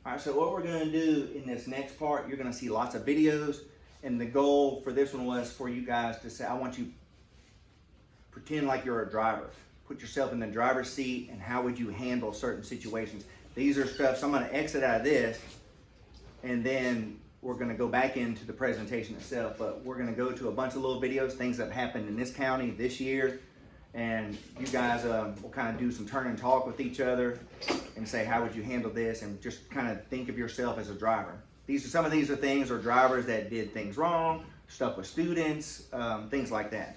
All right, so what we're gonna do in this next part, you're gonna see lots of videos, and the goal for this one was for you guys to say, I want you pretend like you're a driver. Put yourself in the driver's seat and how would you handle certain situations. These are stuff, so I'm gonna exit out of this and then we're gonna go back into the presentation itself, but we're gonna go to a bunch of little videos, things that happened in this county this year, and you guys will kind of do some turn and talk with each other and say, how would you handle this, and just kind of think of yourself as a driver. Some of these are things or drivers that did things wrong, stuff with students, things like that.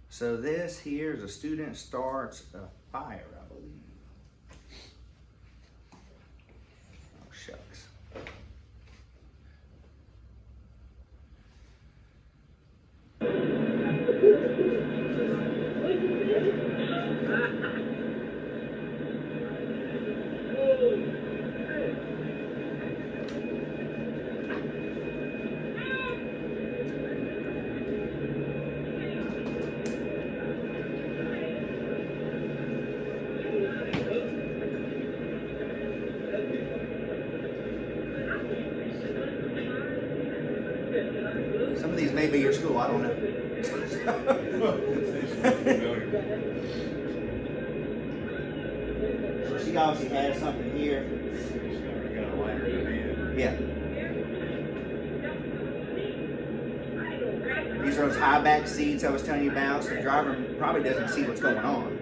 So this here is a student starts a fire, I believe. Oh, shucks. Some of these may be your school, I don't know. So she obviously has something here. Yeah. These are those high back seats I was telling you about, so the driver probably doesn't see what's going on.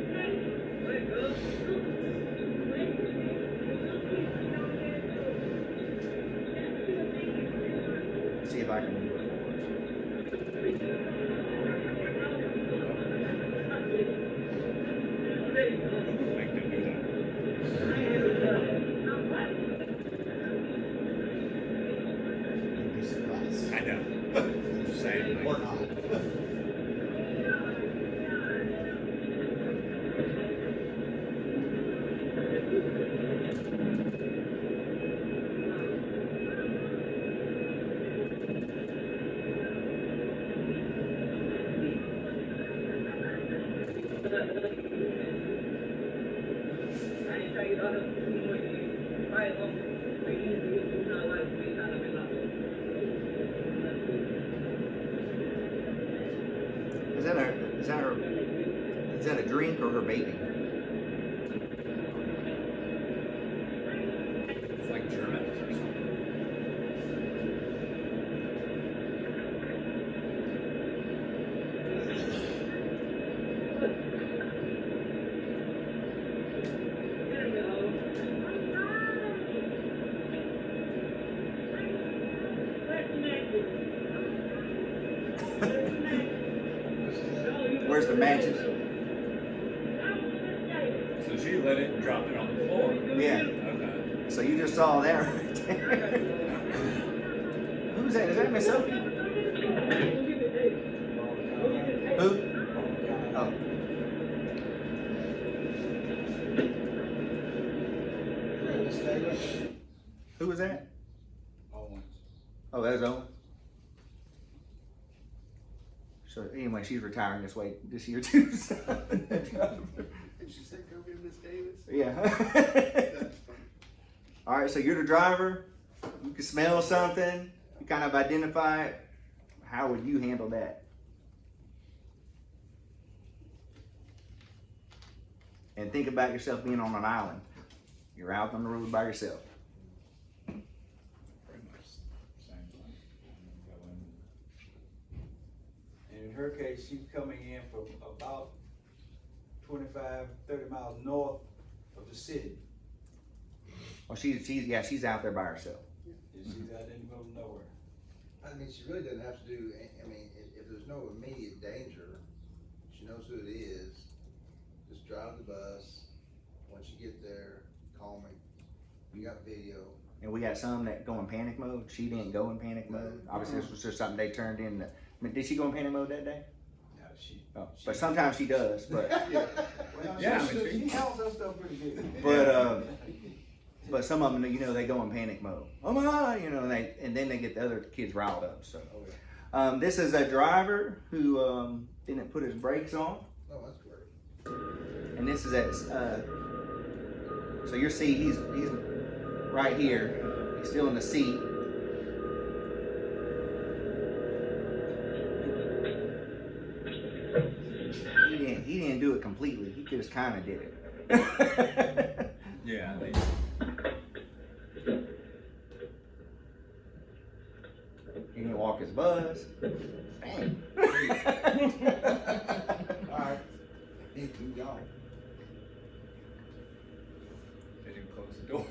See if I can do it. I know. Same. Or not. Is that a drink or her baby? It's like German or something. Where's the matches? So she let it and dropped it on the floor. Yeah. Okay. So you just saw that right there. Who's that? Is that Miss Sophie? Who? Oh. Who was that? Owens. Oh, that was Owen. So anyway, she's retiring this year too. So. Did she say go get Miss Davis? Yeah. That's funny. All right, so you're the driver. You can smell something. You kind of identify it. How would you handle that? And think about yourself being on an island. You're out on the road by yourself. Pretty much same thing. Go in. And in her case, she's coming in from about 25, 30 miles north of the city. Well, she's out there by herself. And she's out in the middle of nowhere. I mean, she really doesn't have to do, I mean, if there's no immediate danger, she knows who it is, just drive the bus. Once you get there, call me. We got video. And we got some that go in panic mode. She didn't go in panic mode. Obviously, this was just something they turned in. I mean, did she go in panic mode that day? No, Oh, but sometimes she does. But yeah. Well, Yeah, she, I mean, she handles her stuff pretty good. but some of them, they go in panic mode. Oh my God, and then they get the other kids riled up. So, This is a driver who didn't put his brakes on. Oh, that's great. And this is at, so you'll see he's right here. He's still in the seat. He didn't do it completely. He just kind of did it. Yeah. He didn't walk his bus. Dang. Alright. He too gone. They didn't close the door.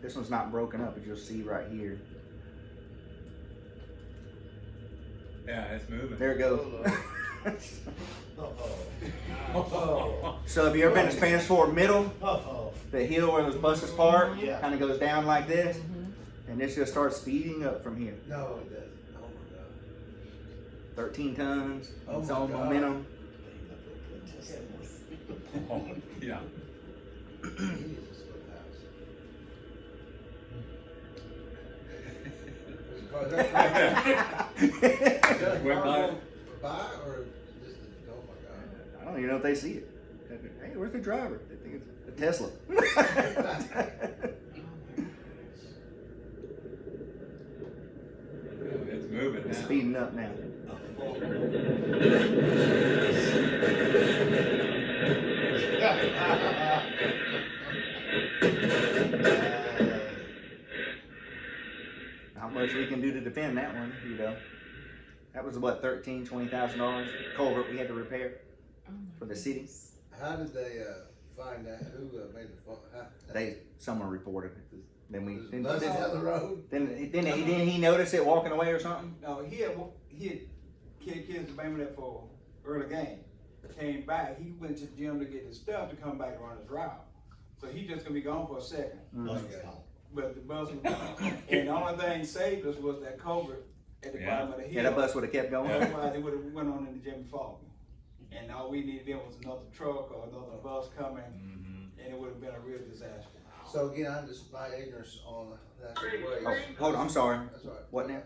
This one's not broken up, as you'll see right here. Yeah, it's moving. There it goes. Uh-oh. So have you ever been to Spanish Fort Middle? Uh-oh. The hill where those buses park? Yeah. Kind of goes down like this. And this just starts speeding up from here. No, it doesn't. Oh my God. 13 tons, Oh its my own God. momentum. Oh, yeah. He needs a split house. Is the car- is that Went car by. going by or just, oh my God. I don't even know if they see it. Hey, where's the driver? They think it's a Tesla. It's moving It's now. speeding up now. Not much we can do to defend that one, you know. That was what, $20,000 culvert we had to repair for the city. How did they find out who made the phone? Someone reported it. Then we then, Bus then, down the road? then he notice it walking away or something. No, he had kids to bring that for early game. Came back, he went to the gym to get his stuff to come back and run his route. So he just gonna be gone for a second. Okay. But the bus was gone. And the only thing saved us was that culvert at the Yeah. bottom of the hill. Yeah, that bus would have kept going. Otherwise, it would have went on in the Jimmy Faulkner. And all we needed then was another truck or another bus coming, and it would have been a real disaster. So again, I'm just my ignorance on that way. Oh, hold on, I'm sorry. That's all right. What now?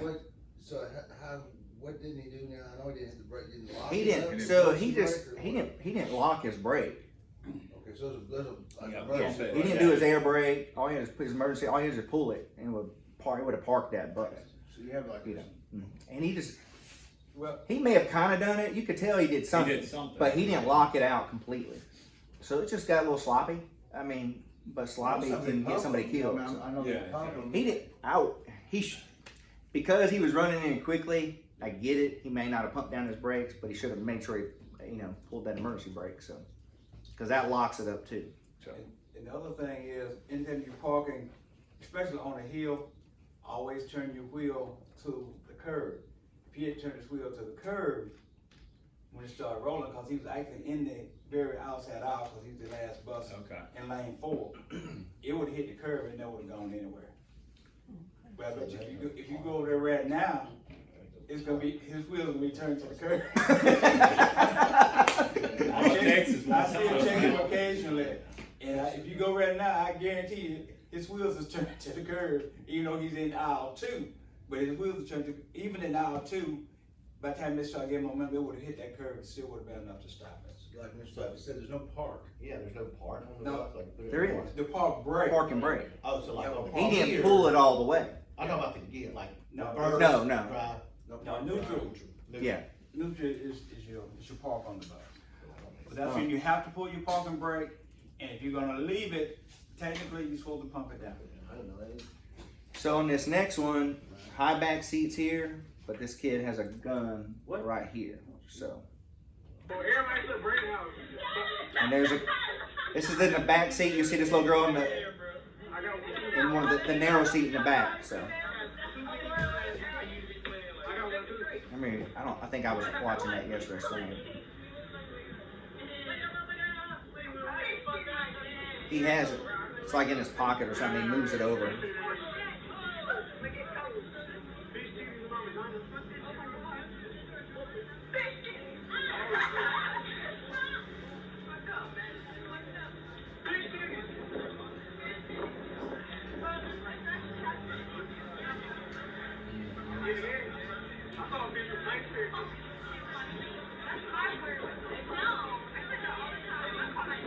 What, so how, what didn't he do now? I know he didn't hit the brake, didn't lock He it didn't. up? So Did he brake just or he what? didn't lock his brake. Okay, so there's a like Yeah, a Yeah, emergency he brake. didn't do his air brake. All he had to put his emergency. All he had to pull it, and it would have parked that bus. So you have like You this. know, and he just Well, he may have kind of done it. You could tell he did something, did something. but he didn't lock it out completely. So it just got a little sloppy. I mean, but sloppy didn't get somebody killed. I So. know Yeah. the problem. He did out. Because he was running in quickly. I get it. He may not have pumped down his brakes, but he should have made sure he, pulled that emergency brake. So, because that locks it up too. So. and the other thing is, anytime you're parking, especially on a hill, always turn your wheel to the curb. If he had turned his wheel to the curb when it started rolling, because he was actually in the very outside aisle, because he's the last bus Okay. in lane 4, it would have hit the curb and never would have gone anywhere. But if you go over there right now, it's gonna be, his wheels gonna be turned to the curb. I'm in Texas one I still time. check him occasionally, and if you go right now, I guarantee you, his wheels is turned to the curb, even though he's in aisle 2. But his wheels are turned to, even in aisle 2, by the time they start getting momentum, it would have hit that curb, it still would have been enough to stop us. Like Mr. Tucker said, there's no park. Yeah, there's no park on the No. bus. Like, There is. The park brake. Park and brake. Oh, so like on He didn't here- pull it all the way. I'm talking about the gear, like No. reverse, No. drive. No, neutral. Yeah. Neutral is your park on the bus. But that's when you have to pull your parking brake, and if you're gonna leave it, technically you're supposed to pump it down. I didn't know that. So on this next one, high back seats here, but this kid has a gun right here. So. And this is in the back seat. You see this little girl in one of the narrow seat in the back. So. I think I was watching that yesterday. So he has it. It's like in his pocket or something. He moves it over.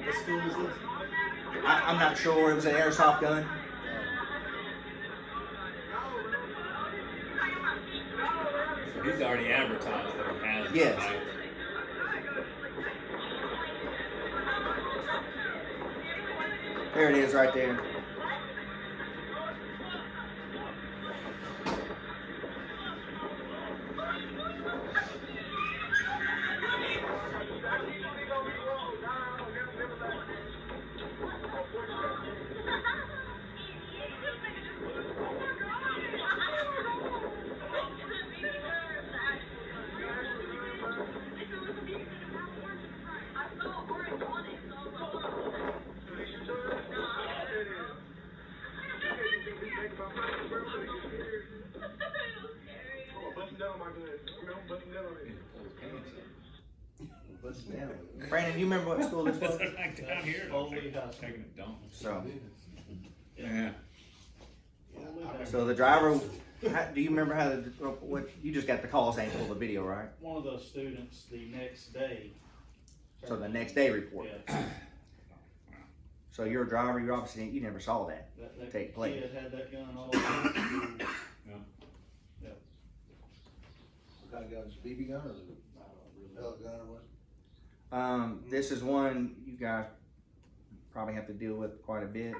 What school is this? I'm not sure. It was an airsoft gun. So he's already advertised that he has. Yes. Right? There it is right there. Bust down with it. Brandon, do you remember what school this was? Like down here, Foley they're House. taking a dump. So, Yeah. so the driver. Do you remember how what you just got the call saying pull the video, right? One of those students the next day. So the next day report. Yeah, So you're a driver. You obviously you never saw that. that Take place. kid had that gun all over the school. What kind of gun? Is it BB gun or is it pellet gun or what? This is one you guys probably have to deal with quite a bit.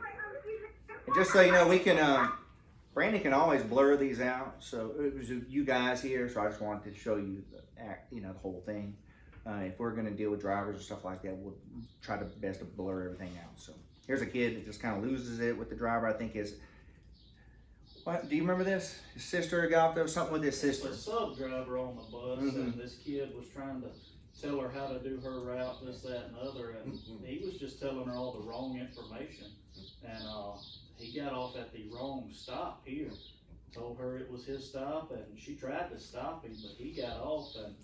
And just so you know, we can. Brandon can always blur these out. So it was you guys here, so I just wanted to show you the whole thing. If we're going to deal with drivers and stuff like that, we'll try to best to blur everything out. So here's a kid that just kind of loses it with the driver. I think is. What do you remember this? His sister got off there, something with his sister. A sub driver on the bus, and this kid was trying to tell her how to do her route, this, that, and other, and he was just telling her all the wrong information. And he got off at the wrong stop here. Told her it was his stop, and she tried to stop him, but he got off, and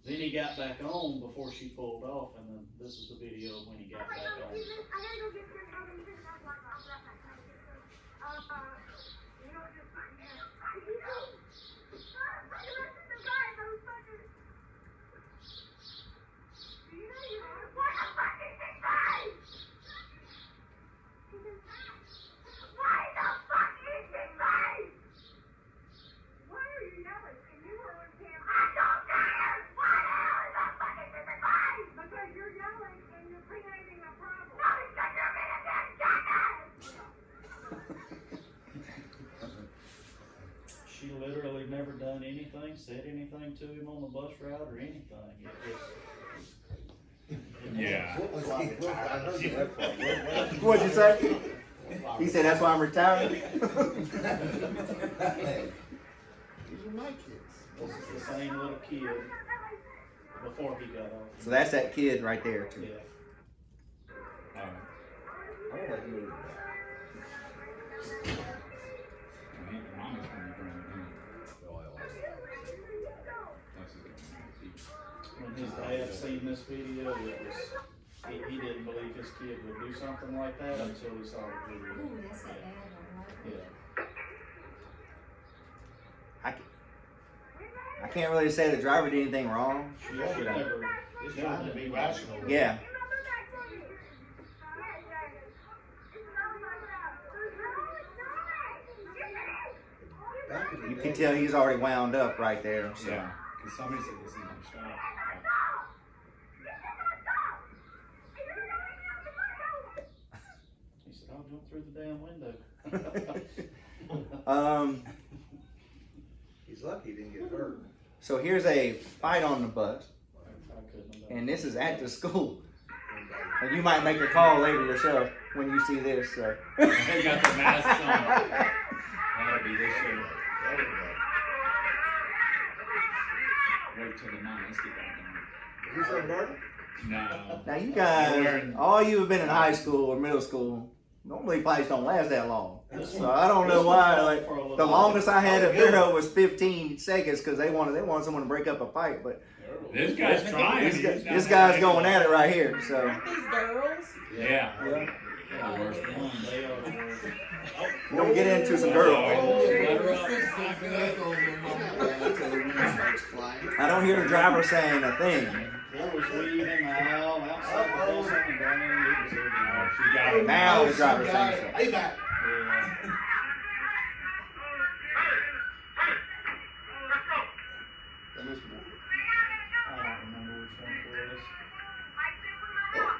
then he got back on before she pulled off, and then this is the video of when he got back on. She literally never done anything, said anything to him on the bus route or anything. Yeah. What'd you say? He said that's why I'm retired. These are my kids. This is the same little kid before he got off. So that's that kid right there too. Yeah. All right. I don't like moving. Mommy's gonna bring it in. That's just gonna When his dad seen this video, it was he didn't believe his kid would do something like that until he saw the video. Ooh, that's that bad, Yeah. I can't really say the driver did anything wrong. She never. It's trying to be rational. Yeah. You can tell he's already wound up right there. So. Yeah. Because somebody said this is gonna stop. He said, "I'll jump through the damn window." He's lucky he didn't get hurt. So here's a fight on the bus, I couldn't have done and this is at the school. And you might make a call later yourself when you see this. So. They got the masks on. That'll be this year. Wait till the mom. Let's get back on. Is this a murder? No. Now you guys, all you have been in high school or middle school. Normally fights don't last that long. So I don't know why. Like the longest I had of Euro was 15 seconds because they wanted someone to break up a fight. But This guy's trying. this guy's going at it right here. So Aren't these girls? Yeah. yeah. Yeah, the worst one. They are the worst. You don't get into some girls. Flying. I don't hear the driver saying a thing. There was weed in the aisle outside the bus on turned on him, he was even off. She got it. Now the She driver's got saying it. so. Payback. Yeah. I don't remember which one it was.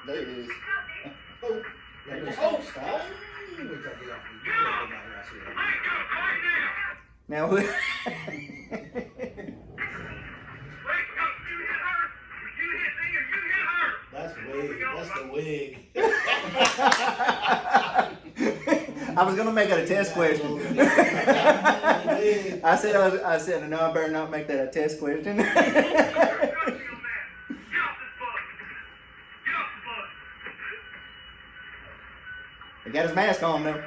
There it is. Oh, They just oh, don't stop. wait till I get off. You get off my here, I see it. Now, That's wig. That's the wig. I was gonna make it a test question. I said, no, I better not make that a test question. He got his mask on though.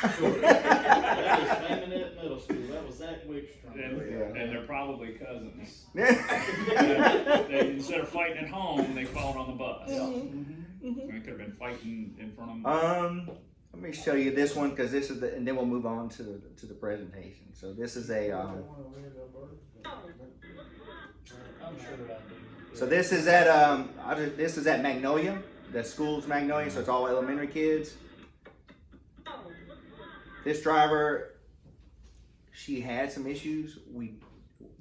That was Maminette Middle School. That was Zach Wickstrom. And they're probably cousins. Yeah. They, instead of fighting at home, they fought on the bus. Yeah. They could have been fighting in front of them. Let me show you this one because this is the, and then we'll move on to the presentation. So this is a. I'm sure I do. So this is at this is at Magnolia. The school's Magnolia, so it's all elementary kids. This driver, she had some issues.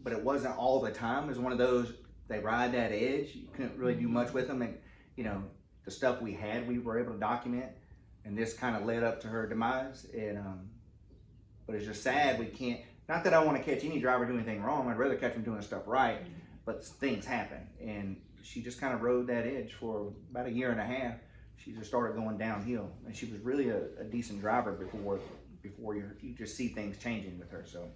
But it wasn't all the time. It was one of those, they ride that edge. You couldn't really do much with them. And, you know, the stuff we had, we were able to document. And this kind of led up to her demise. And, but it's just sad we can't, not that I want to catch any driver doing anything wrong. I'd rather catch them doing stuff right. But things happen. And she just kind of rode that edge for about a year and a half. She just started going downhill. And she was really a decent driver before you just see things changing with her. So.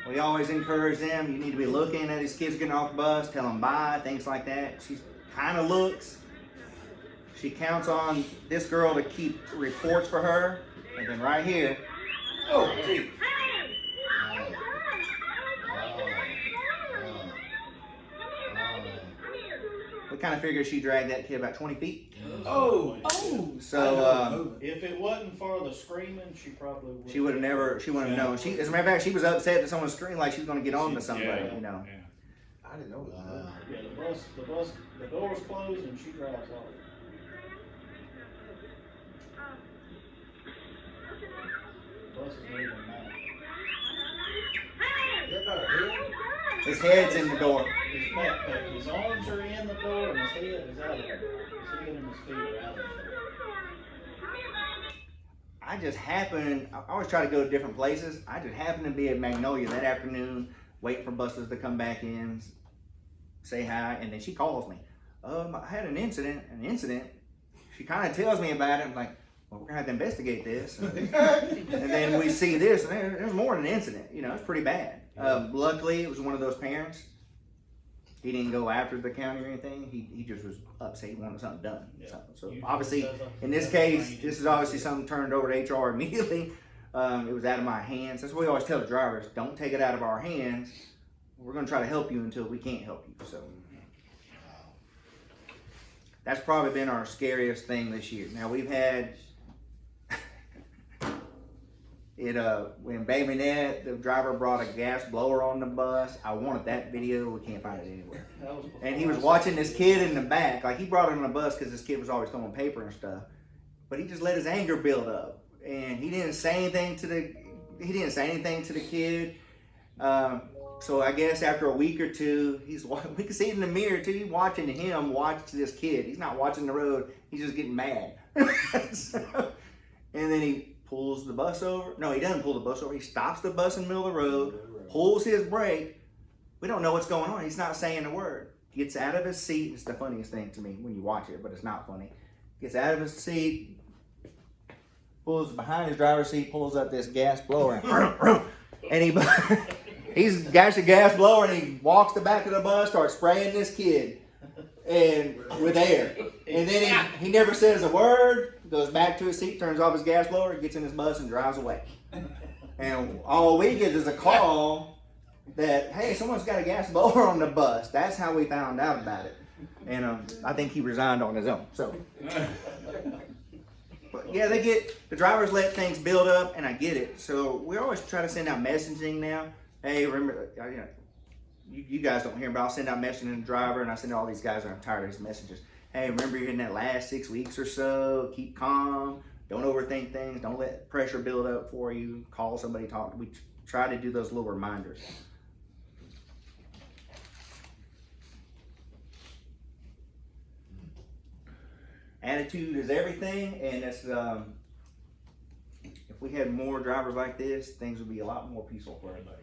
We always encourage them, you need to be looking at these kids getting off the bus, tell them bye, things like that. She kind of looks. She counts on this girl to keep reports for her. And then right here, Oh, gee. we kind of figured she dragged that kid about 20 feet. Oh. So If it wasn't for the screaming, she probably would. she would have known. As a matter of fact, she was upset that someone screamed like she was going to get on to somebody, Yeah, you know. yeah. I didn't know it was Yeah, the door's closed and she drives off. The bus is leaving now. Is that about her head? His head's in the door. His arms are in the door and his head is out of there. His head and his feet are out of there. I just happened, I always try to go to different places. I just happened to be at Magnolia that afternoon, waiting for buses to come back in, say hi, and then she calls me. I had an incident. She kind of tells me about it. I'm like, well, we're gonna have to investigate this. And then we see this, and there's more than an incident. You know, it's pretty bad. Luckily, it was one of those parents. He didn't go after the county or anything. He just was upset. He wanted something done. Yeah. So Usually obviously, it does in this case, this is obviously something turned over to HR immediately. It was out of my hands. That's what we always tell the drivers: don't take it out of our hands. We're going to try to help you until we can't help you. So that's probably been our scariest thing this year. Now we've had when Baby Ned, the driver, brought a gas blower on the bus. I wanted that video. We can't find it anywhere. That was before And he was I watching started. this kid in the back. Like, he brought him on the bus because this kid was always throwing paper and stuff. But he just let his anger build up. And he didn't say anything to the kid. So I guess after a week or two, we can see it in the mirror too. He's watching him watch this kid. He's not watching the road. He's just getting mad. And then he pulls the bus over. No, he doesn't pull the bus over. He stops the bus in the middle of the road, pulls his brake. We don't know what's going on. He's not saying a word. Gets out of his seat. It's the funniest thing to me when you watch it, but it's not funny. Gets out of his seat, pulls behind his driver's seat, pulls up this gas blower, and he's got the gas blower, and he walks the back of the bus, starts spraying this kid, and with air. And then he never says a word. Goes back to his seat, turns off his gas blower, gets in his bus, and drives away. And all we get is a call that, hey, someone's got a gas blower on the bus. That's how we found out about it. And I think he resigned on his own. So But yeah, the drivers let things build up, and I get it. So we always try to send out messaging now. Hey, remember, you guys don't hear, but I'll send out messaging to the driver, and I send all these guys, I'm tired of these messages. Hey, remember you're in that last 6 weeks or so, keep calm, don't overthink things, don't let pressure build up for you, call somebody, talk. We try to do those little reminders. Attitude is everything, and it's if we had more drivers like this, things would be a lot more peaceful for everybody.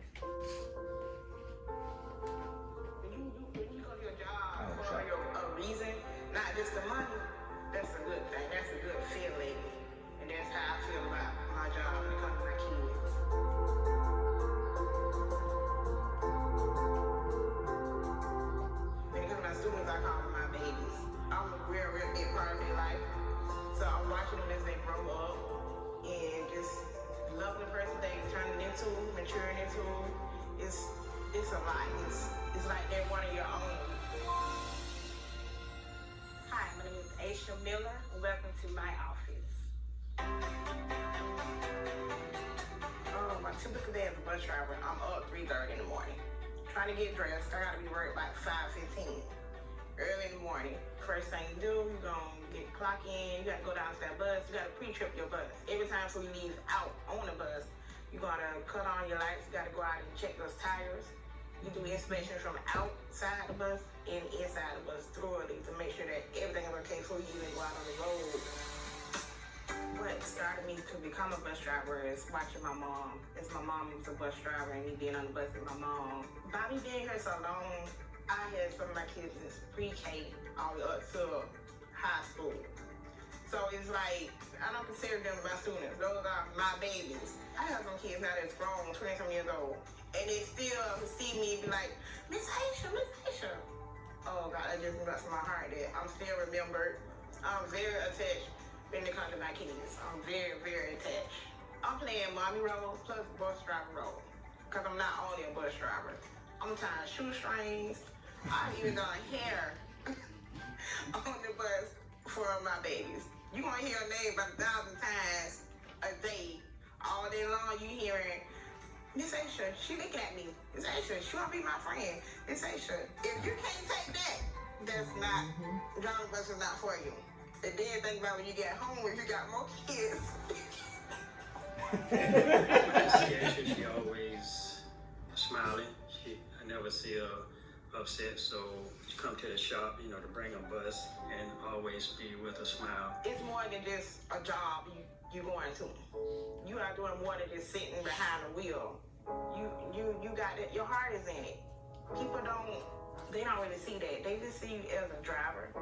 When you go to your job for a reason, not just the money, that's a good thing. That's a good feeling. And that's how I feel about my job when it comes to my kids. When it comes to my students, I call them my babies. I'm a real big part of their life. So I'm watching them as they grow up and just loving the person they turning into, maturing into. It's a lot. It's like they're one of your own. Hi, my name is Aisha Miller. Welcome to my office. My typical day as a bus driver, I'm up 3:30 in the morning, trying to get dressed. I gotta be to work by 5:15. Early in the morning. First thing you do, you're gonna clock in, you gotta go down to that bus, you gotta pre-trip your bus. Every time so you leave out on the bus, you gotta cut on your lights, you gotta go out and check those tires. You do inspections from outside the bus and inside the bus thoroughly to make sure that everything is okay before you even go out on the road. What started me to become a bus driver is watching my mom. It's my mom who's a bus driver and me being on the bus with my mom. By me being here so long, I had some of my kids since pre-K all the way up to high school. So it's like, I don't consider them my students. Those are my babies. I have some kids now that's grown, 20-some years old, and they still see me and be like, Miss Aisha, Miss Aisha. Oh God, that just got to my heart that I'm still remembered. I'm very attached when it comes to my kids. I'm very, very attached. I'm playing mommy role plus bus driver role, because I'm not only a bus driver. I'm tying shoestrings. I even done hair on the bus for my babies. You gonna hear a name about 1,000 times a day. All day long you hearing, Miss Aisha, she looking at me. Miss Aisha, she wanna be my friend. Miss Aisha, if you can't take that, that's not, driving bus is not for you. And then think about when you get home, if you got more kids. She always smiling. I never see her upset, so you come to the shop, to bring a bus and always be with a smile. It's more than just a job you going to. You are doing more than just sitting behind the wheel. You got it. Your heart is in it. People don't really see that. They just see you as a driver,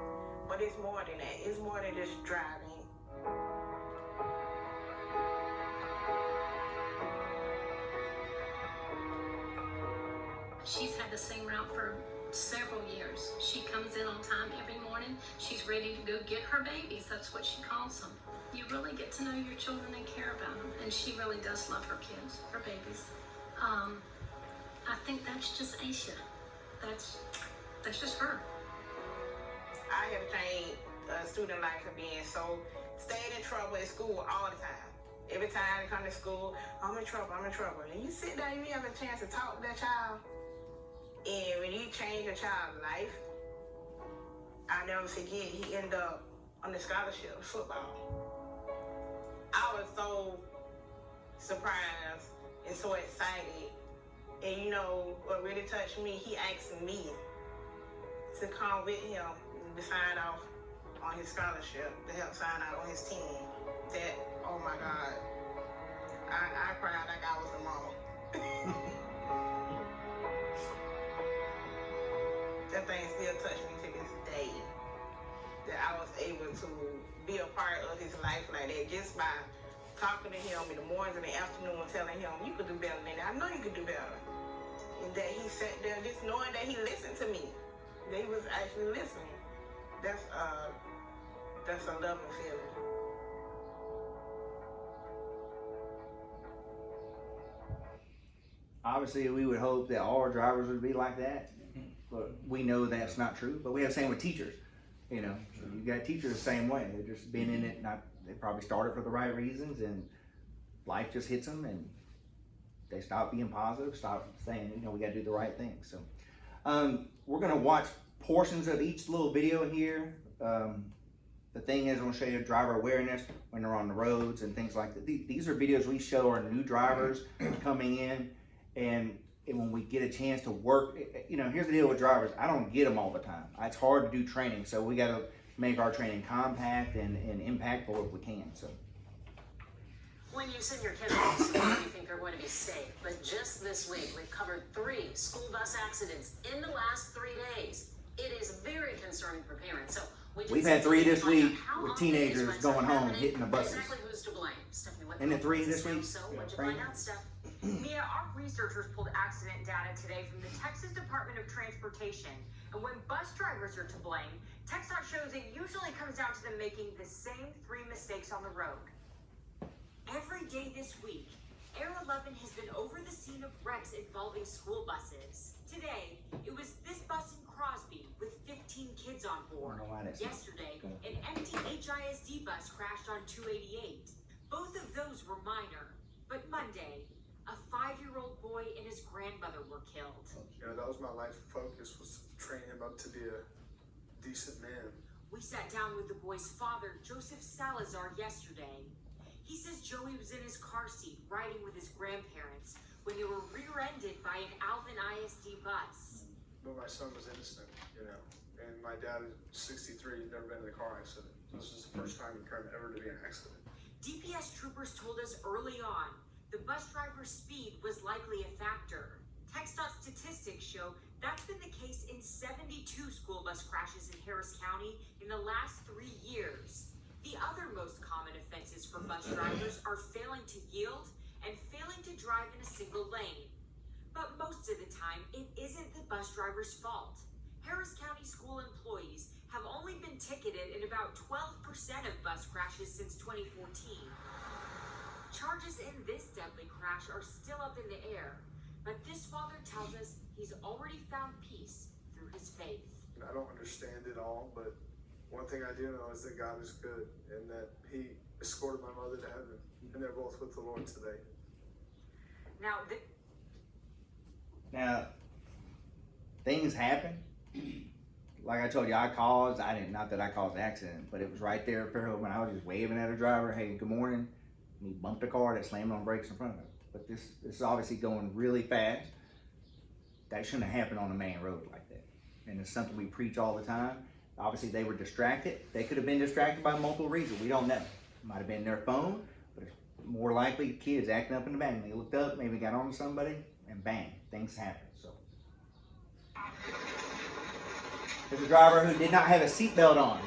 but it's more than that. It's more than just driving. She's had the same route for several years. She comes in on time every morning. She's ready to go get her babies. That's what she calls them. You really get to know your children and care about them. And she really does love her kids, her babies. I think that's just Aisha. That's just her. I have changed student life for being so stayed in trouble at school all the time. Every time I come to school, I'm in trouble. And you sit there, you have a chance to talk to that child. And when you change a child's life, I'll never forget, he ended up on the scholarship, football. I was so surprised and so excited. And what really touched me, he asked me to come with him to sign off on his scholarship, to help sign out on his team. That, oh my God, I cried like I was a mama. That thing still touched me to this day. That I was able to be a part of his life like that just by talking to him in the mornings and the afternoon, telling him, you could do better than that. I know you could do better. And that he sat there just knowing that he listened to me. That he was actually listening. That's a loving feeling. Obviously, we would hope that all our drivers would be like that, but we know that's not true. But we have the same with teachers. You got teachers the same way. They've just been in it. they probably started for the right reasons, and life just hits them, and they stop being positive, stop saying, you know, we got to do the right thing. So we're going to watch portions of each little video here. The thing is, I'm going to show you driver awareness when they're on the roads and things like that. These are videos we show our new drivers coming in, and when we get a chance to work, you know, here's the deal with drivers. I don't get them all the time. It's hard to do training, so we got to make our training compact and impactful if we can. So. When you send your kids off to school, you think they're going to be safe. But just this week, we've covered 3 school bus accidents in the last 3 days. It is very concerning for parents. So we've had 3 this week with teenagers going home and hitting the buses. Exactly who's to blame. Stephanie, what and the 3 this week? So what'd you find out, Steph? Mia, our researchers pulled accident data today from the Texas Department of Transportation. And when bus drivers are to blame, TxDOT shows it usually comes down to them making the same 3 mistakes on the road. Every day this week, Air 11 has been over the scene of wrecks involving school buses. Today, it was this bus in Crosby with 15 kids on board. Yesterday, an empty HISD bus crashed on 288. Both of those were minor, but Monday, a 5-year-old boy and his grandmother were killed. You know, that was my life focus, was to train him up to be a decent man. We sat down with the boy's father, Joseph Salazar, yesterday. He says Joey was in his car seat riding with his grandparents when they were rear-ended by an Alvin ISD bus. But my son was innocent, you know, and my dad is 63, he'd never been in a car accident. This was the first time in Kermit ever to be an accident. DPS troopers told us early on the bus driver's speed was likely a factor. TxDOT statistics show that's been the case in 72 school bus crashes in Harris County in the last 3 years. The other most common offenses for bus drivers are failing to yield and failing to drive in a single lane. But most of the time, it isn't the bus driver's fault. Harris County school employees have only been ticketed in about 12% of bus crashes since 2014. Charges in this deadly crash are still up in the air, but this father tells us he's already found peace through his faith. I don't understand it all, but one thing I do know is that God is good and that He escorted my mother to heaven, and they're both with the Lord today. Now, things happen. Like I told you, not that I caused the accident, but it was right there at Fairhope when I was just waving at a driver, hey, good morning. And he bumped a car that slammed on brakes in front of him. But this is obviously going really fast. That shouldn't have happened on a main road like that. And it's something we preach all the time. Obviously, they were distracted. They could have been distracted by multiple reasons. We don't know. It might have been their phone, but it's more likely kids acting up in the back. They looked up, maybe got on to somebody, and bang, things happen. So there's a driver who did not have a seatbelt on.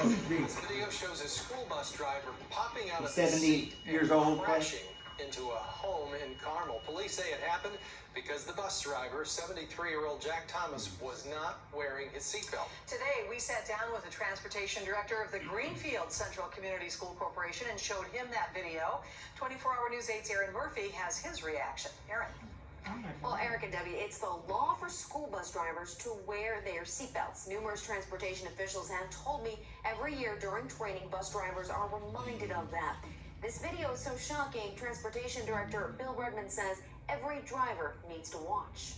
This video shows a school bus driver popping out of 70 years old, crashing into a home in Carmel. Police say it happened because the bus driver, 73-year-old Jack Thomas, was not wearing his seatbelt. Today, we sat down with the transportation director of the Greenfield Central Community School Corporation and showed him that video. 24-Hour News 8's Aaron Murphy has his reaction. Aaron. Well, Eric and Debbie, it's the law for school bus drivers to wear their seatbelts. Numerous transportation officials have told me every year during training, bus drivers are reminded of that. This video is so shocking, Transportation Director Bill Redmond says every driver needs to watch.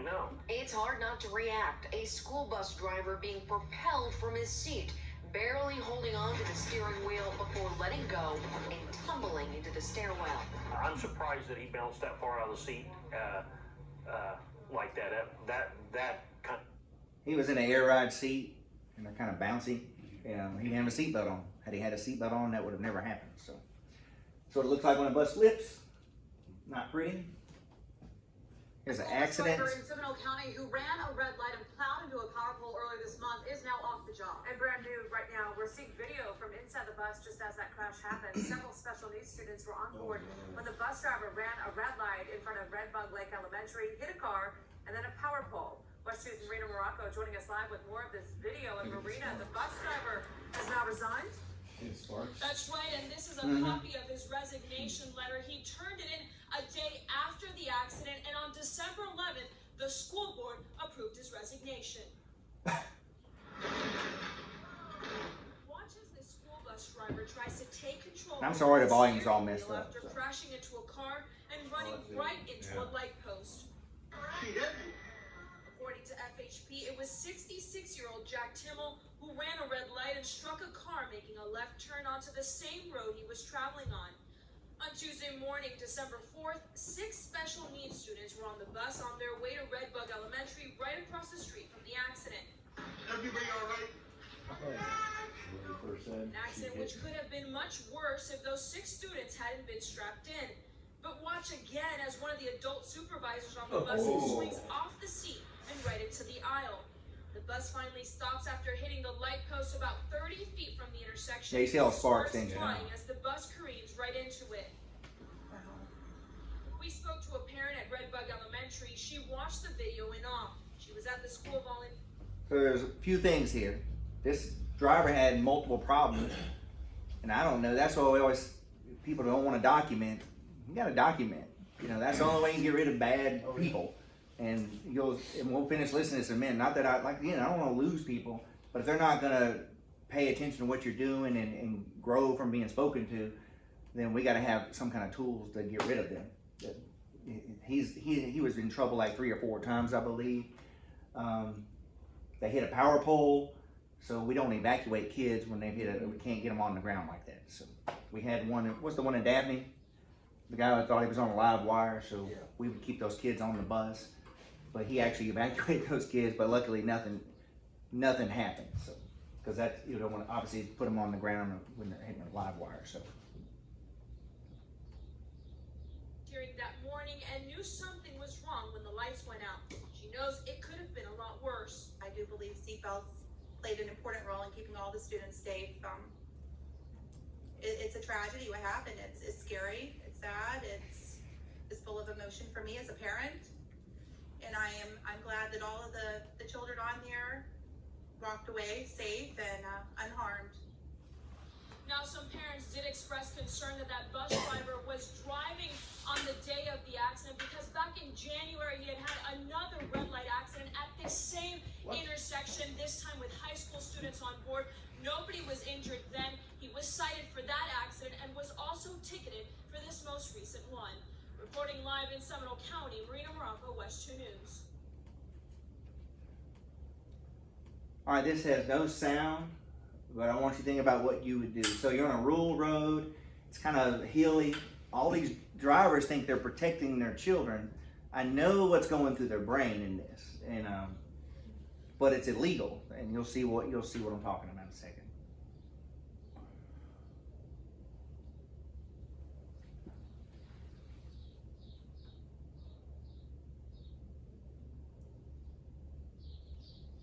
No. It's hard not to react. A school bus driver being propelled from his seat, barely holding on to the steering wheel before letting go and tumbling into the stairwell. I'm surprised that he bounced that far out of the seat like that. That kind of... He was in an air ride seat, and they're kind of bouncy. He didn't have a seatbelt on. Had he had a seatbelt on, that would have never happened. So it looks like when a bus flips. Not pretty. Here's an accident. A driver in Seminole County who ran a red light and plowed into a power pole earlier this month is now off the job. And brand new right now, we're seeing video from inside the bus just as that crash happened. Several special needs students were on board when the bus driver ran a red light in front of Red Bug Lake Elementary, hit a car, and then a power pole. West 2's Marina Morocco joining us live with more of this video. And Marina, the bus driver has now resigned. That's right, and this is a copy of his resignation letter. He turned it in a day after the accident, and on December 11th, the school board approved his resignation. Watch as the school bus driver tries to take control. I'm sorry the of volume's all steering messed wheel up, After so. crashing into a car and running right into a light post. According to FHP, it was 66-year-old Jack Timmel who ran a red light and struck a car making a left turn onto the same road he was traveling on. On Tuesday morning, December 4th, 6 special needs students were on the bus on their way to Redbug Elementary right across the street from the accident. Everybody all right? An accident which could have been much worse if those 6 students hadn't been strapped in. But watch again as one of the adult supervisors on the bus swings off the seat and right into the aisle. The bus finally stops after hitting the light post about 30 feet from the intersection. Yeah, you see how sparks Sparks things flying as the bus careens right into it. We spoke to a parent at Redbug Elementary. She watched the video in awe. She was at the school volunteer. So there's a few things here. This driver had multiple problems, and I don't know. That's why we always, people don't want to document. You got to document. You know, that's the only way you can get rid of bad people. And we'll finish listening to this in a minute. Not that I don't want to lose people, but if they're not gonna pay attention to what you're doing and grow from being spoken to, then we got to have some kind of tools to get rid of them. He was in trouble like 3 or 4 times, I believe. They hit a power pole, so we don't evacuate kids when they hit it. We can't get them on the ground like that. So we had one. What's the one in Daphne? The guy that thought he was on a live wire, so we would keep those kids on the bus. But he actually evacuated those kids, but luckily nothing happened. So, because that you don't want to obviously put them on the ground when they're hitting a live wire. So. During that morning and knew something was wrong when the lights went out. She knows it could have been a lot worse. I do believe seatbelts played an important role in keeping all the students safe. It's a tragedy what happened. It's scary. It's sad. It's full of emotion for me as a parent. And I'm glad that all of the children on here walked away safe and unharmed. Now, some parents did express concern that bus driver was driving on the day of the accident because back in January he had another red light accident at this same intersection, this time with high school students on board. Nobody was injured then. He was cited for that accident and was also ticketed for this most recent one. Reporting live in Seminole County, Marina Morocco, West 2 News. All right, this has no sound, but I want you to think about what you would do. So you're on a rural road, it's kind of hilly. All these drivers think they're protecting their children. I know what's going through their brain in this, and but it's illegal, and you'll see what I'm talking about in a second.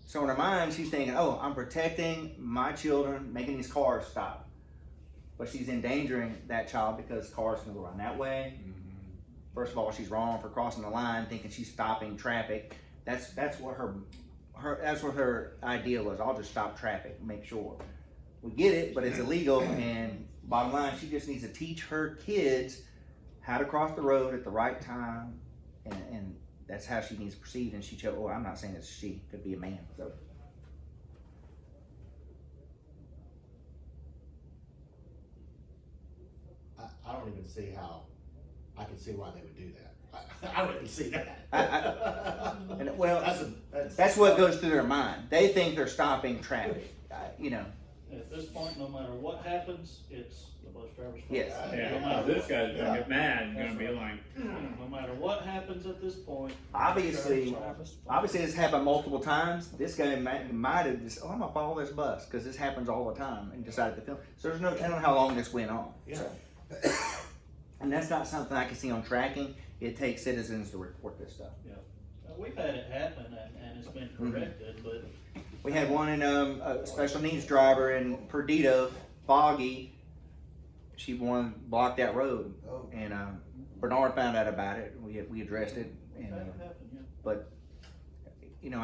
So in her mind, she's thinking, oh, I'm protecting my children, making these cars stop. But she's endangering that child because cars can go around that way. First of all, she's wrong for crossing the line, thinking she's stopping traffic. That's what her idea was. I'll just stop traffic, make sure. We get it, but it's illegal, and bottom line, she just needs to teach her kids how to cross the road at the right time, and that's how she needs to proceed. And she chose, well, I'm not saying it's she, could be a man. So. I don't even see how, I can see why they would do that. I don't even see that. And, well, that's what goes through their mind. They think they're stopping traffic, you know. At this point, no matter what happens, it's the bus driver's fault. Yes. Yeah, this guy's gonna get mad and gonna be like, no matter what happens at this point. Obviously this happened multiple times. This guy might have just, I'm gonna follow this bus because this happens all the time, and decided to film. So there's no telling how long this went on. Yeah. So. And that's not something I can see on tracking. It takes citizens to report this stuff. Yeah, we've had it happen, and it's been corrected, but we had one in a special needs driver in Perdido, foggy. She blocked that road, and Bernard found out about it. We addressed it, and but you know,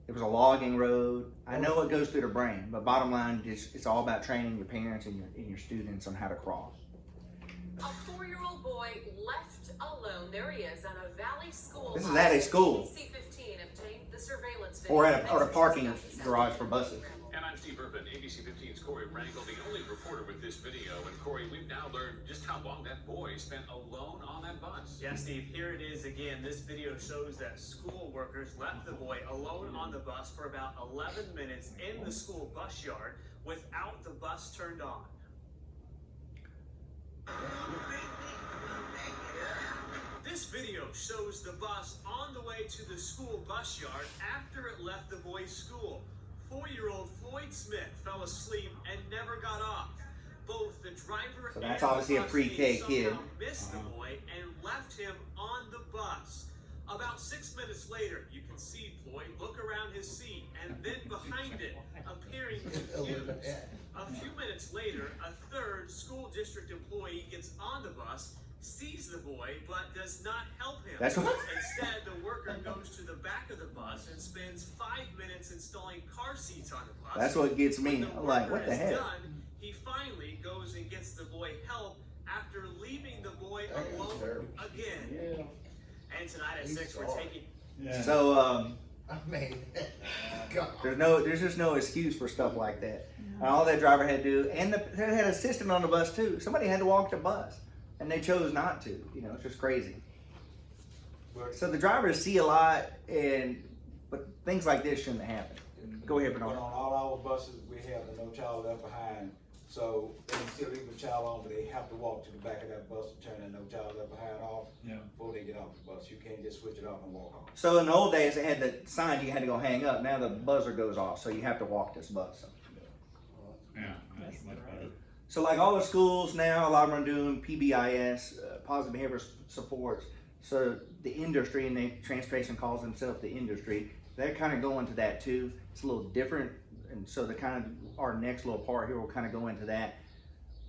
it was a logging road. I know what goes through the brain, but bottom line, it's all about training your parents and your students on how to cross. A 4-year-old boy left alone. There he is at a Valley school. This is at a school. ABC 15 obtained the surveillance video. Or at a parking garage for buses. And I'm Steve Irvin, ABC 15's Corey Rangel, the only reporter with this video. And Corey, we've now learned just how long that boy spent alone on that bus. Yeah, Steve, here it is again. This video shows that school workers left the boy alone on the bus for about 11 minutes in the school bus yard without the bus turned on. This video shows the bus on the way to the school bus yard after it left the boy's school. 4-year-old Floyd Smith fell asleep and never got off. Both the driver So that's and obviously the a bus pre-K lead kid. somehow missed the boy and left him on the bus. About 6 minutes later, you can see Floyd look around his seat and then behind it, appearing confused. A few minutes later, a third school district employee gets on the bus, sees the boy, but does not help him. That's what- Instead, the worker goes to the back of the bus and spends 5 minutes installing car seats on the bus. That's what gets me. When the I'm like, worker what the is heck? done, he finally goes and gets the boy help after leaving the boy alone again. Yeah. And tonight at 6, we're taking... So I mean, there's just no excuse for stuff like that. And all that driver had to do, and they had an assistant on the bus too. Somebody had to walk the bus, and they chose not to. You know, it's just crazy. So the drivers see a lot, but things like this shouldn't happen. Go ahead, But Bernard. on all our buses, we have the No Child Left Behind. So they can still leave a child on, but they have to walk to the back of that bus to turn that No Child Left Behind off before they get off the bus. You can't just switch it off and walk off. So in the old days, they had the sign you had to go hang up. Now the buzzer goes off, so you have to walk this bus. Yeah, that's much better. So like all the schools now, a lot of them are doing PBIS, positive behavior supports. So the industry, and transportation calls themselves the industry, they're kind of going to that too. It's a little different. And so our next little part here will kind of go into that.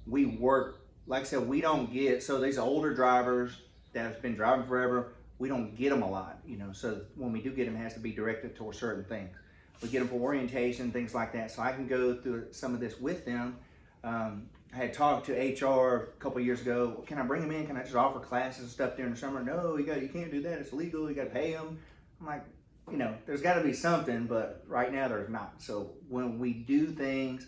We work, like I said, we don't get, so these older drivers that have been driving forever, we don't get them a lot, you know. So when we do get them, it has to be directed towards certain things. We get them for orientation, things like that. So I can go through some of this with them. I had talked to HR a couple of years ago. Can I bring them in? Can I just offer classes and stuff during the summer? No, you can't do that. It's illegal. You got to pay them. I'm like, you know, there's got to be something, but right now there's not. So when we do things,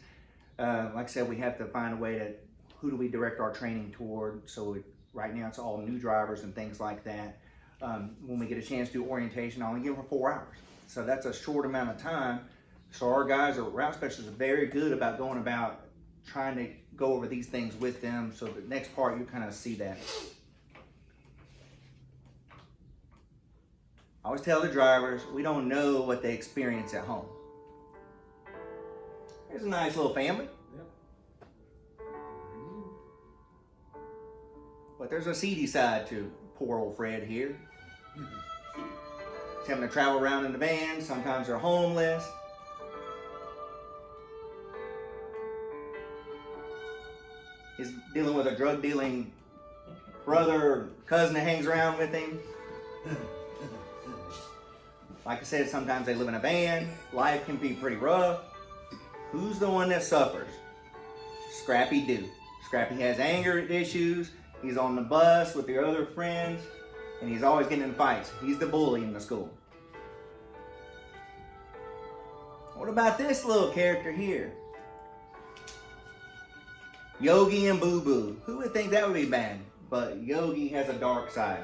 like I said, we have to find a way to, who do we direct our training toward? So right now it's all new drivers and things like that. When we get a chance to do orientation, I only give them 4 hours. So that's a short amount of time. So our guys, our route specialists, are very good about going about trying to go over these things with them. So the next part, you kind of see that. I always tell the drivers, we don't know what they experience at home. Here's a nice little family. But there's a seedy side to poor old Fred here. He's having to travel around in the van. Sometimes they're homeless. He's dealing with a drug dealing brother or cousin that hangs around with him. Like I said, sometimes they live in a van. Life can be pretty rough. Who's the one that suffers? Scrappy do. Scrappy has anger issues. He's on the bus with the other friends, and he's always getting in fights. He's the bully in the school. What about this little character here? Yogi and Boo Boo. Who would think that would be bad? But Yogi has a dark side.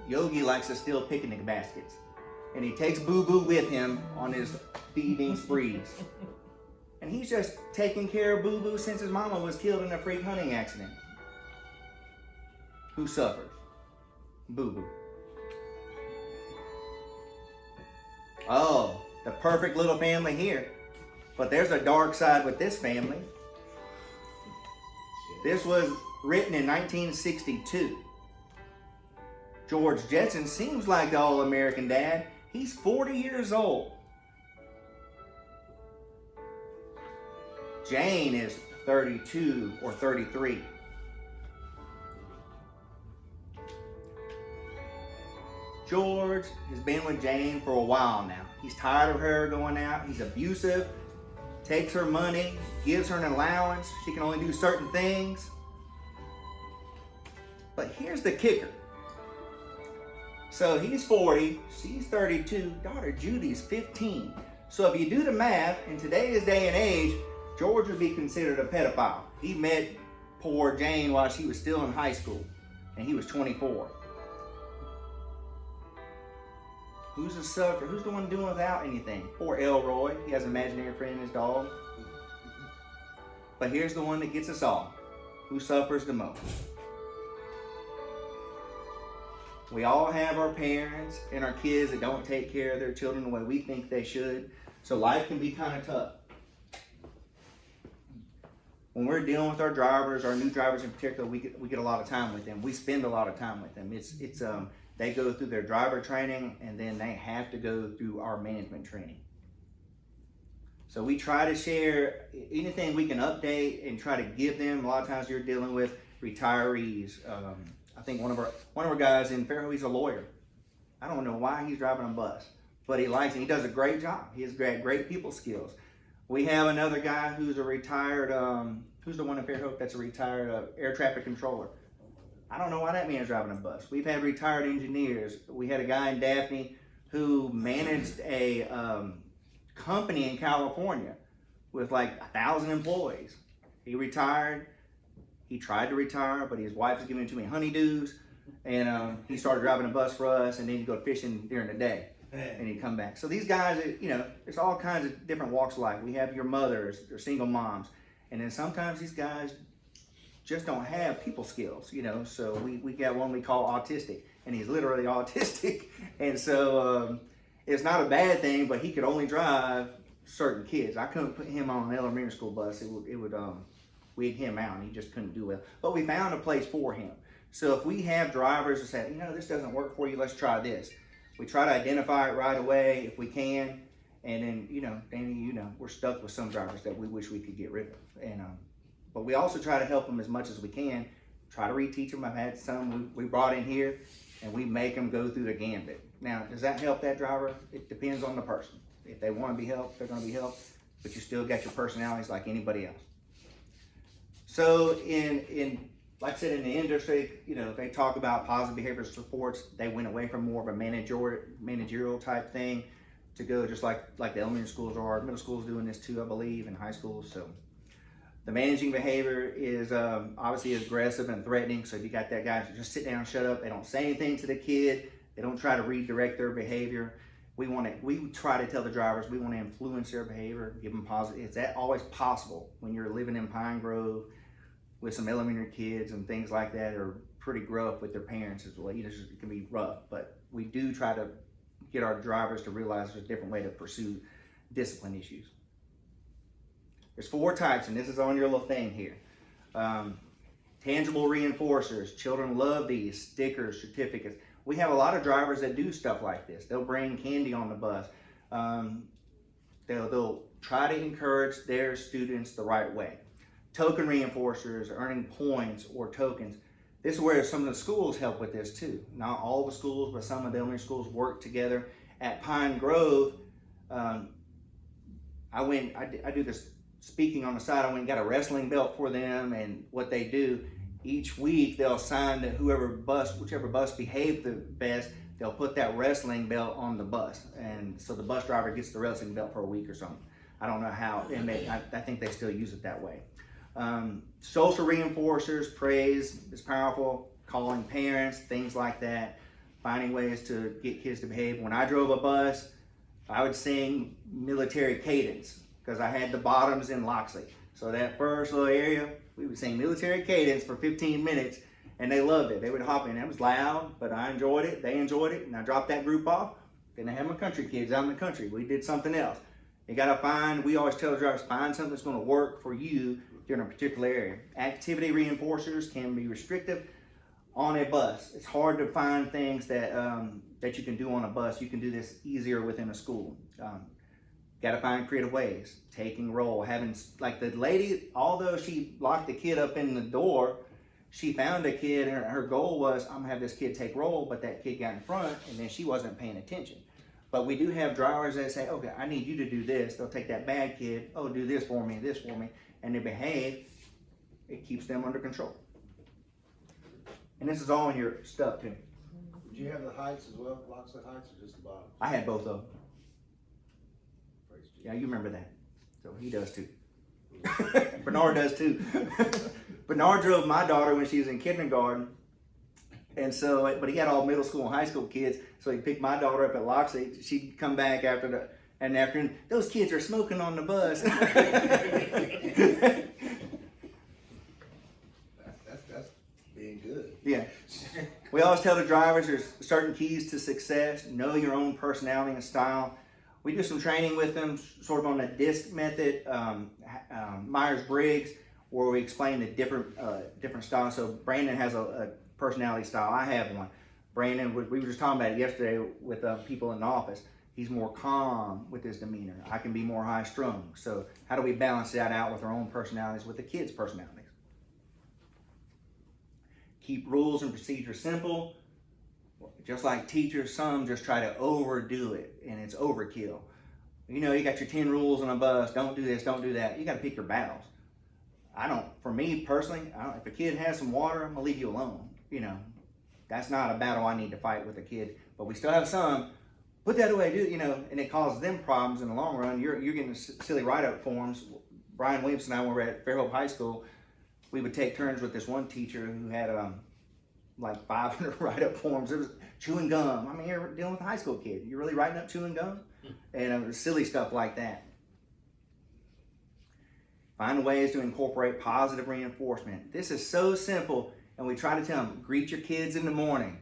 Yogi likes to steal picnic baskets. And he takes Boo Boo with him on his thieving sprees. And he's just taking care of Boo Boo since his mama was killed in a freak hunting accident. Who suffers? Boo Boo. Oh, the perfect little family here. But there's a dark side with this family. This was written in 1962. George Jetson seems like the all-American dad. He's 40 years old. Jane is 32 or 33. George has been with Jane for a while now. He's tired of her going out. He's abusive, takes her money, gives her an allowance. She can only do certain things. But here's the kicker. So he's 40, she's 32, daughter Judy's 15. So if you do the math, in today's day and age, George would be considered a pedophile. He met poor Jane while she was still in high school, and he was 24. Who's the sufferer? Who's the one doing without anything? Poor Elroy. He has an imaginary friend, his dog. But here's the one that gets us all. Who suffers the most? We all have our parents and our kids that don't take care of their children the way we think they should. So life can be kind of tough. When we're dealing with our drivers, our new drivers in particular, we get a lot of time with them. We spend a lot of time with them. They go through their driver training, and then they have to go through our management training. So we try to share anything we can update and try to give them. A lot of times you're dealing with retirees. I think one of our guys in Fairhope, he's a lawyer. I don't know why he's driving a bus, but he likes it. He does a great job. He has great people skills. We have another guy who's a retired, who's the one in Fairhope that's a retired air traffic controller. I don't know why that man's driving a bus. We've had retired engineers. We had a guy in Daphne who managed a company in California with like 1,000 employees. He retired. He tried to retire, but his wife was giving him too many honeydews, and he started driving a bus for us, and then he'd go fishing during the day, and he'd come back. So these guys, there's all kinds of different walks of life. We have your mothers, your single moms, and then sometimes these guys just don't have people skills, so we got one we call autistic, and he's literally autistic, and so it's not a bad thing, but he could only drive certain kids. I couldn't put him on an elementary school bus. It would weed him out, and he just couldn't do well. But we found a place for him. So if we have drivers that say, this doesn't work for you, let's try this. We try to identify it right away if we can, and then, Danny, we're stuck with some drivers that we wish we could get rid of. And but we also try to help them as much as we can, try to reteach them. I've had some we brought in here, and we make them go through the gambit. Now, does that help that driver? It depends on the person. If they want to be helped, they're going to be helped, but you still got your personalities like anybody else. So in like I said, in the industry, they talk about positive behavior supports. They went away from more of a managerial type thing to go just like the elementary schools are. Middle schools doing this too, I believe, and high schools. So the managing behavior is obviously aggressive and threatening. So if you got that guy just sit down, shut up. They don't say anything to the kid. They don't try to redirect their behavior. We try to tell the drivers we want to influence their behavior, give them positive. Is that always possible when you're living in Pine Grove with some elementary kids and things like that are pretty gruff with their parents as well. It can be rough, but we do try to get our drivers to realize there's a different way to pursue discipline issues. There's 4 types, and this is on your little thing here. Tangible reinforcers. Children love these, stickers, certificates. We have a lot of drivers that do stuff like this. They'll bring candy on the bus. They'll try to encourage their students the right way. Token reinforcers, earning points or tokens. This is where some of the schools help with this too. Not all the schools, but some of the elementary schools work together. At Pine Grove, I do this speaking on the side. I went and got a wrestling belt for them, and what they do, each week they'll assign that whichever bus behaved the best, they'll put that wrestling belt on the bus. And so the bus driver gets the wrestling belt for a week or something. I don't know how, and I think they still use it that way. Social reinforcers, praise is powerful, calling parents, things like that, finding ways to get kids to behave. When I drove a bus, I would sing military cadence because I had the bottoms in Loxley. So that first little area, we would sing military cadence for 15 minutes, and they loved it. They would hop in. It was loud, but I enjoyed it. They enjoyed it, and I dropped that group off. Then I had my country kids out in the country. We did something else. You gotta we always tell the drivers, find something that's gonna work for you during a particular area. Activity reinforcers can be restrictive on a bus. It's hard to find things that you can do on a bus. You can do this easier within a school. Got to find creative ways. Taking roll, having, like the lady, although she locked the kid up in the door, she found a kid, her goal was, I'm gonna have this kid take roll, but that kid got in front and then she wasn't paying attention. But we do have drivers that say, okay, I need you to do this. They'll take that bad kid, oh, do this for me, and they behave. It keeps them under control. And this is all in your stuff too. Did you have the heights as well, Locksley heights, or just the bottom? I had both of them. Yeah, you remember that. So he does too. Bernard does too. Bernard drove my daughter when she was in kindergarten. And so, but he had all middle school and high school kids. So he picked my daughter up at Locksley. She'd come back after the afternoon. Those kids are smoking on the bus. That's being good. Yeah. We always tell the drivers there's certain keys to success. Know your own personality and style. We do some training with them, sort of on the DISC method, Myers-Briggs, where we explain the different styles. So Brandon has a personality style. I have one. Brandon, we were just talking about it yesterday with people in the office. He's more calm with his demeanor. I can be more high-strung. So how do we balance that out with our own personalities, with the kids' personalities? Keep rules and procedures simple. Just like teachers, some just try to overdo it, and it's overkill. You know, you got your 10 rules on a bus. Don't do this, don't do that. You got to pick your battles. For me personally, if a kid has some water, I'm going to leave you alone. You know, that's not a battle I need to fight with a kid. But we still have some, put that away, dude, you know, and it causes them problems in the long run. You're getting silly write-up forms. Brian Williamson and I were at Fairhope High School. We would take turns with this one teacher who had like 500 write-up forms. It was chewing gum. I mean, you're dealing with a high school kid. You're really writing up chewing gum? And silly stuff like that. Find ways to incorporate positive reinforcement. This is so simple, and we try to tell them, greet your kids in the morning.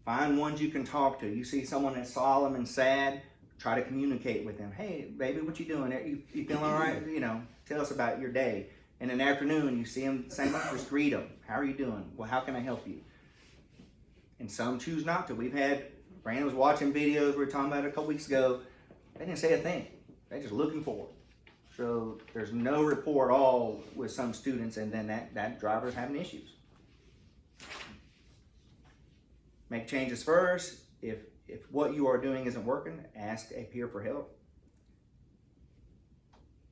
Find ones you can talk to. You see someone that's solemn and sad, try to communicate with them. Hey, baby, what you doing? You feeling all right? You know, tell us about your day. And in the afternoon, you see them, same thing, just greet them. How are you doing? Well, how can I help you? And some choose not to. Brandon was watching videos we were talking about a couple weeks ago. They didn't say a thing. They're just looking forward. So there's no rapport at all with some students, and then that driver's having issues. Make changes first. If what you are doing isn't working, ask a peer for help.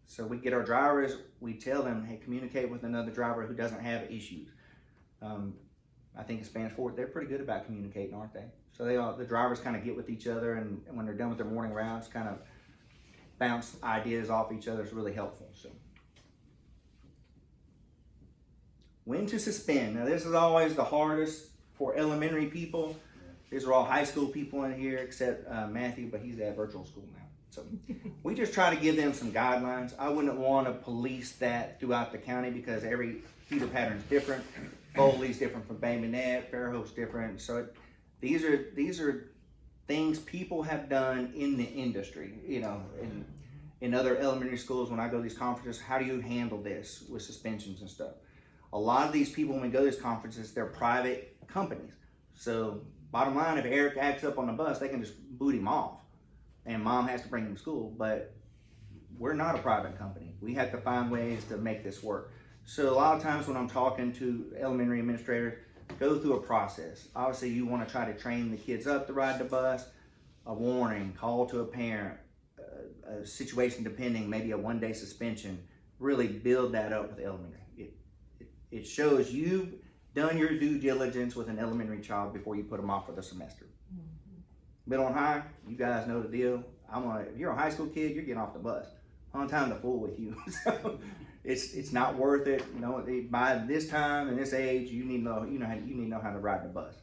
So we get our drivers, we tell them, hey, communicate with another driver who doesn't have issues. I think in Spanish Fort, they're pretty good about communicating, aren't they? So the drivers kind of get with each other, and when they're done with their morning rounds, kind of bounce ideas off each other is really helpful. So, when to suspend. Now this is always the hardest for elementary people. These are all high school people in here, except Matthew, but he's at virtual school now. So we just try to give them some guidelines. I wouldn't want to police that throughout the county because every feeder pattern is different. Foley's different from Bay Minette, Fairhope's different. So these are things people have done in the industry. You know, in other elementary schools, when I go to these conferences, how do you handle this with suspensions and stuff? A lot of these people, when we go to these conferences, they're private companies. So bottom line, if Eric acts up on the bus, they can just boot him off. And mom has to bring him to school, but we're not a private company. We have to find ways to make this work. So a lot of times when I'm talking to elementary administrators, go through a process. Obviously you want to try to train the kids up to ride the bus, a warning, call to a parent, a situation depending, maybe a one-day suspension. Really build that up with elementary. It shows you've done your due diligence with an elementary child before you put them off for the semester. Middle and high, you guys know the deal. If you're a high school kid, you're getting off the bus. On time to fool with you. So it's not worth it. You know, by this time and this age, you need to know how to ride the bus.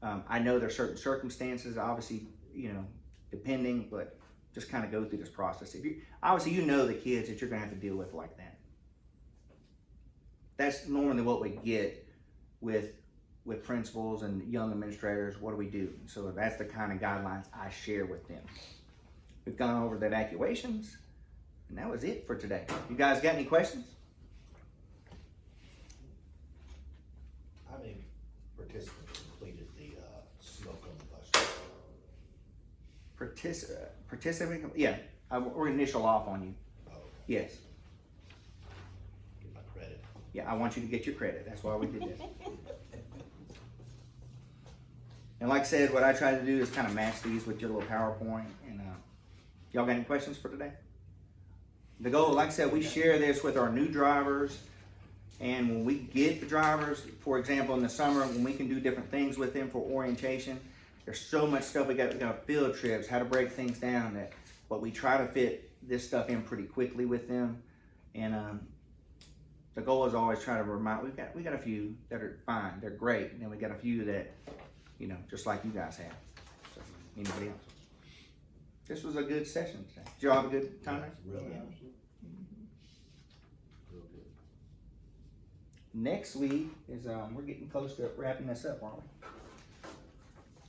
I know there's certain circumstances, obviously, you know, depending, but just kind of go through this process. Obviously you know the kids that you're gonna have to deal with like that. That's normally what we get with principals and young administrators. What do we do? So that's the kind of guidelines I share with them. We've gone over the evacuations, and that was it for today. You guys got any questions? How many participants completed the smoke on the bus? Participant? Yeah, we're gonna initial off on you. Oh, okay. Yes. Get my credit. Yeah, I want you to get your credit. That's why we did this. And like I said, what I try to do is kind of match these with your little PowerPoint, Y'all got any questions for today? The goal, like I said, we share this with our new drivers. And when we get the drivers, for example, in the summer, when we can do different things with them for orientation, there's so much stuff. We got field trips, how to break things down, but we try to fit this stuff in pretty quickly with them. And the goal is always try to remind, we got a few that are fine, they're great. And then we got a few that, just like you guys have. So, anybody else? This was a good session today. Did y'all have a good time? Really. Next week is, we're getting close to wrapping this up, aren't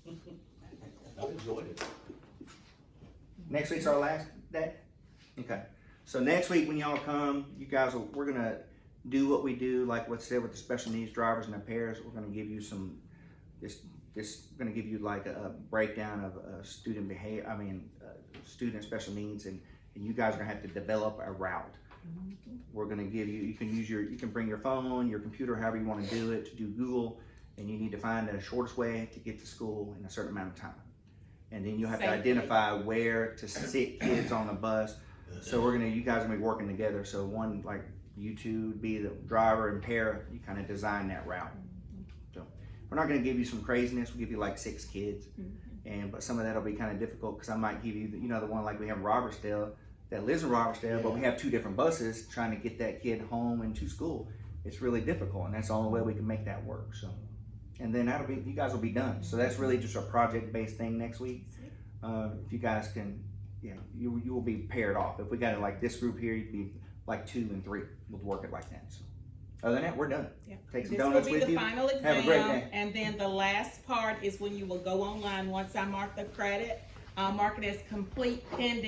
we? I've enjoyed it. Next week's our last day? Okay. So next week when y'all come, we're gonna do what we do, like what said with the special needs drivers and their pairs. We're gonna give you gonna give you like a breakdown of student behavior, student special needs, and you guys are gonna have to develop a route. We're gonna give you can bring your phone, your computer, however you wanna do it, to do Google, and you need to find the shortest way to get to school in a certain amount of time. And then you'll have to identify where to sit kids on the bus. So you guys are gonna be working together. So one, like you two would be the driver and pair, you kind of design that route. So we're not gonna give you some craziness, we'll give you like 6 kids. But some of that'll be kind of difficult because I might give you, the one like we have in Robertsdale, that lives in Robertsdale, but we have 2 different buses trying to get that kid home and to school. It's really difficult, and that's the only way we can make that work. So, and then you guys will be done. So that's really just a project-based thing next week. If you guys can, you will be paired off. If we got it like this group here, you'd be like 2 and 3. We'll work it like that. So, other than that, we're done. Take some donuts with you. This will be the final exam, have a great day. And then the last part is when you will go online once I mark the credit. I'll mark it as complete pending